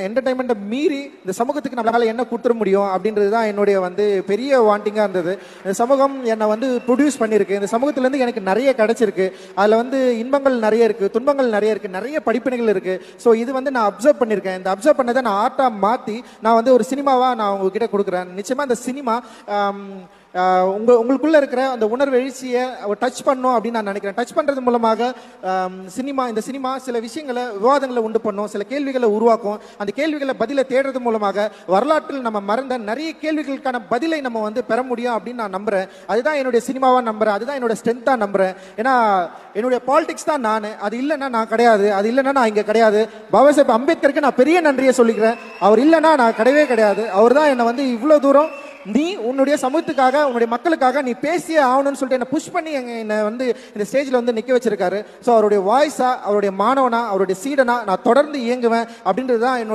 என்டர்டைன்மெண்ட்டை மீறி இந்த சமூகத்துக்கு நம்மளால என்ன கொடுத்துட முடியும் அப்படின்றது தான் என்னுடைய பெரிய வாண்டிங்காக இருந்தது. இந்த சமூகம் என்னை ப்ரொடியூஸ் பண்ணியிருக்கு. இந்த சமூகத்திலேருந்து எனக்கு நிறைய கிடைச்சிருக்கு. அதில் இன்பங்கள் நிறைய இருக்குது, துன்பங்கள் நிறைய இருக்குது, நிறைய படிப்பினைகள் இருக்குது. ஸோ இது நான் அப்சர்வ் பண்ணியிருக்கேன். இந்த அப்சர்வ் பண்ணதை நான் ஆர்ட்டாக மாற்றி நான் ஒரு சினிமாவாக நான் உங்ககிட்ட கொடுக்குறேன். நிச்சயமாக இந்த சினிமா உங்களுக்குள்ள இருக்கிற அந்த உணர்வு எழுச்சியை டச் பண்ணும் அப்படின்னு நான் நினைக்கிறேன். டச் பண்றது மூலமாக இந்த சினிமா சில விஷயங்களை விவாதங்களை உண்டு பண்ணும், சில கேள்விகளை உருவாக்கும். அந்த கேள்விகளை பதிலை தேடுறது மூலமாக வரலாற்றில் நம்ம மறந்த நிறைய கேள்விகளுக்கான பதிலை நம்ம பெற முடியும் அப்படின்னு நான் நம்புறேன். அதுதான் என்னுடைய சினிமாவா நம்புறேன், அதுதான் என்னோட ஸ்ட்ரென்த்தா நம்புறேன். ஏன்னா என்னுடைய பாலிடிக்ஸ் தான் நான், அது இல்லைன்னா நான் கிடையாது, அது இல்லைன்னா நான் இங்க கிடையாது. பாபா சாஹேப் அம்பேத்கருக்கு நான் பெரிய நன்றியை சொல்லிக்கிறேன். அவர் இல்லைன்னா நான் கிடையவே கிடையாது. அவர் தான் என்னை இவ்வளவு தூரம் நீ உன்னுடைய சமூகத்துக்காக உன்னுடைய மக்களுக்காக நீ பேசியே ஆகணும்னு சொல்லிட்டு என்ன புஷ் பண்ணி என்னை இந்த ஸ்டேஜில் நிற்க வச்சிருக்காரு. ஸோ அவருடைய வாய்ஸா, அவருடைய மாணவனா, அவருடைய சீடனா நான் தொடர்ந்து இயங்குவேன் அப்படின்றது தான் என்னுடைய